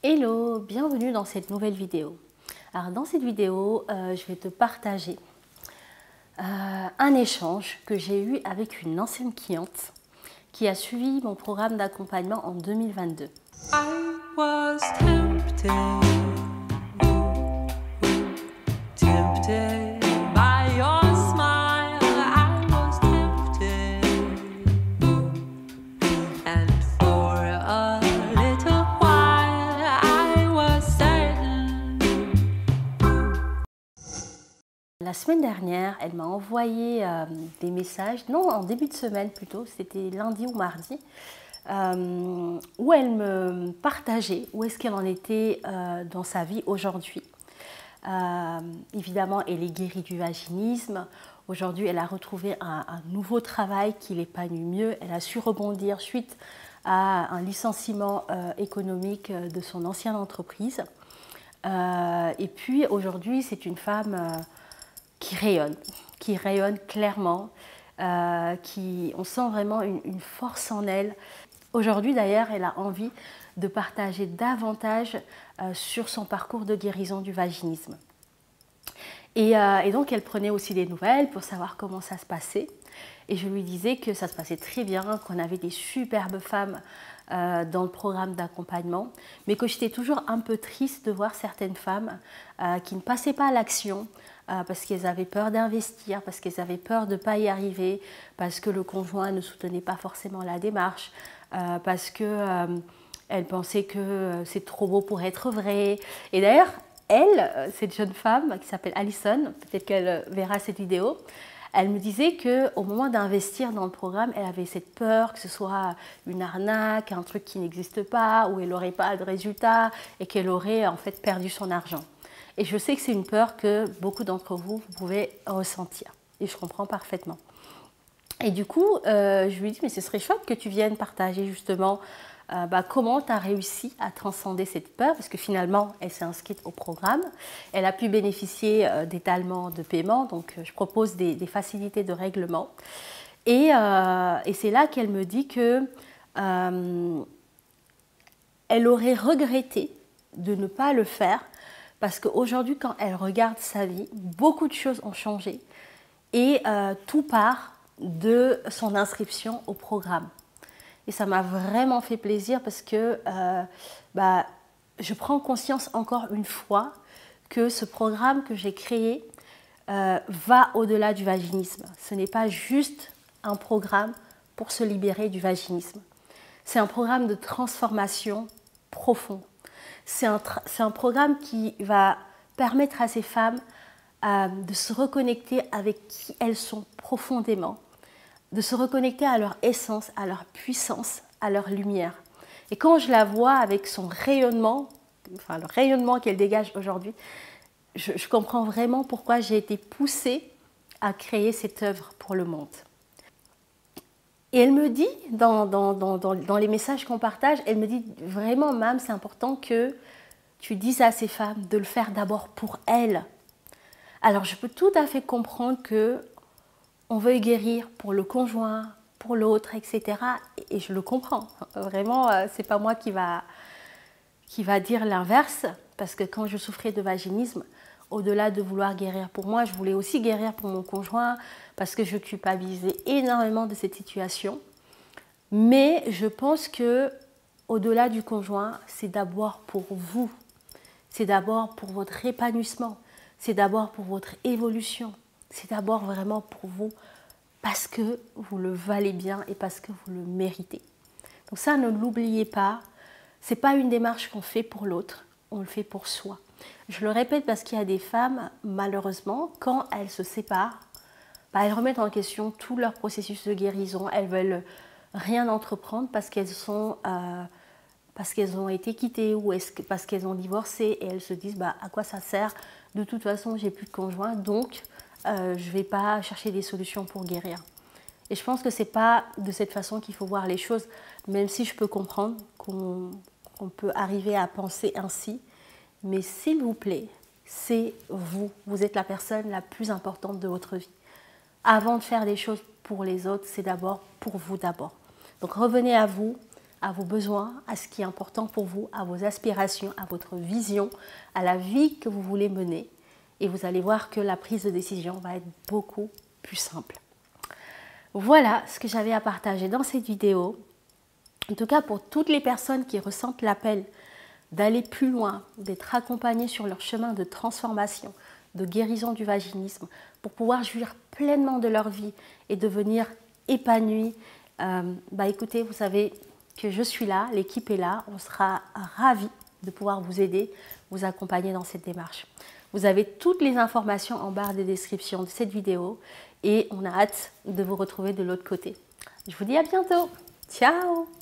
Hello, bienvenue dans cette nouvelle vidéo. Alors dans cette vidéo, je vais te partager un échange que j'ai eu avec une ancienne cliente qui a suivi mon programme d'accompagnement en 2022. I was tempted by your smile. I was tempted, and for a little while I was certain. La semaine dernière, elle m'a envoyé des messages, non, en début de semaine plutôt, c'était lundi ou mardi, où elle me partageait où est-ce qu'elle en était dans sa vie aujourd'hui. Évidemment, elle est guérie du vaginisme. Aujourd'hui, elle a retrouvé un nouveau travail qui l'épanouit mieux. Elle a su rebondir suite à un licenciement économique de son ancienne entreprise. Et puis aujourd'hui, c'est une femme qui rayonne clairement, on sent vraiment une force en elle. Aujourd'hui d'ailleurs, elle a envie de partager davantage sur son parcours de guérison du vaginisme. Et donc elle prenait aussi des nouvelles pour savoir comment ça se passait. Et je lui disais que ça se passait très bien, qu'on avait des superbes femmes dans le programme d'accompagnement, mais que j'étais toujours un peu triste de voir certaines femmes qui ne passaient pas à l'action parce qu'elles avaient peur d'investir, parce qu'elles avaient peur de ne pas y arriver, parce que le conjoint ne soutenait pas forcément la démarche, parce qu'elles pensaient que c'est trop beau pour être vrai. Et d'ailleurs, elle, cette jeune femme qui s'appelle Alison, peut-être qu'elle verra cette vidéo, elle me disait qu'au moment d'investir dans le programme, elle avait cette peur que ce soit une arnaque, un truc qui n'existe pas, où elle n'aurait pas de résultat et qu'elle aurait en fait perdu son argent. Et je sais que c'est une peur que beaucoup d'entre vous pouvez ressentir. Et je comprends parfaitement. Et du coup, je lui dis, mais ce serait chouette que tu viennes partager justement comment tu as réussi à transcender cette peur, parce que finalement, elle s'est inscrite au programme. Elle a pu bénéficier d'étalement de paiement, donc je propose des facilités de règlement. Et c'est là qu'elle me dit que elle aurait regretté de ne pas le faire, parce qu'aujourd'hui, quand elle regarde sa vie, beaucoup de choses ont changé. Et tout part de son inscription au programme. Et ça m'a vraiment fait plaisir parce que je prends conscience encore une fois que ce programme que j'ai créé va au-delà du vaginisme. Ce n'est pas juste un programme pour se libérer du vaginisme. C'est un programme de transformation profond. C'est un programme qui va permettre à ces femmes de se reconnecter avec qui elles sont profondément, de se reconnecter à leur essence, à leur puissance, à leur lumière. Et quand je la vois avec son rayonnement, enfin le rayonnement qu'elle dégage aujourd'hui, je comprends vraiment pourquoi j'ai été poussée à créer cette œuvre pour le monde. Et elle me dit, dans les messages qu'on partage, elle me dit vraiment, Mam, c'est important que tu dises à ces femmes de le faire d'abord pour elles. Alors je peux tout à fait comprendre que on veuille guérir pour le conjoint, pour l'autre, etc. Et je le comprends. Vraiment, c'est pas moi qui va dire l'inverse, parce que quand je souffrais de vaginisme, au-delà de vouloir guérir pour moi, je voulais aussi guérir pour mon conjoint, parce que je culpabilisais énormément de cette situation. Mais je pense que au-delà du conjoint, c'est d'abord pour vous. C'est d'abord pour votre épanouissement. C'est d'abord pour votre évolution. C'est d'abord vraiment pour vous parce que vous le valez bien et parce que vous le méritez. Donc ça, ne l'oubliez pas. Ce n'est pas une démarche qu'on fait pour l'autre, on le fait pour soi. Je le répète parce qu'il y a des femmes, malheureusement, quand elles se séparent, elles remettent en question tout leur processus de guérison. Elles veulent rien entreprendre parce qu'elles ont été quittées ou parce qu'elles ont divorcé et elles se disent à quoi ça sert? De toute façon, j'ai plus de conjoint, donc je ne vais pas chercher des solutions pour guérir. Et je pense que ce n'est pas de cette façon qu'il faut voir les choses, même si je peux comprendre qu'on peut arriver à penser ainsi. Mais s'il vous plaît, c'est vous. Vous êtes la personne la plus importante de votre vie. Avant de faire des choses pour les autres, c'est d'abord pour vous d'abord. Donc revenez à vous, à vos besoins, à ce qui est important pour vous, à vos aspirations, à votre vision, à la vie que vous voulez mener. Et vous allez voir que la prise de décision va être beaucoup plus simple. Voilà ce que j'avais à partager dans cette vidéo. En tout cas, pour toutes les personnes qui ressentent l'appel d'aller plus loin, d'être accompagnées sur leur chemin de transformation, de guérison du vaginisme, pour pouvoir jouir pleinement de leur vie et devenir épanouies, écoutez, vous savez que je suis là, l'équipe est là, on sera ravis de pouvoir vous aider, vous accompagner dans cette démarche. Vous avez toutes les informations en barre de description de cette vidéo et on a hâte de vous retrouver de l'autre côté. Je vous dis à bientôt. Ciao!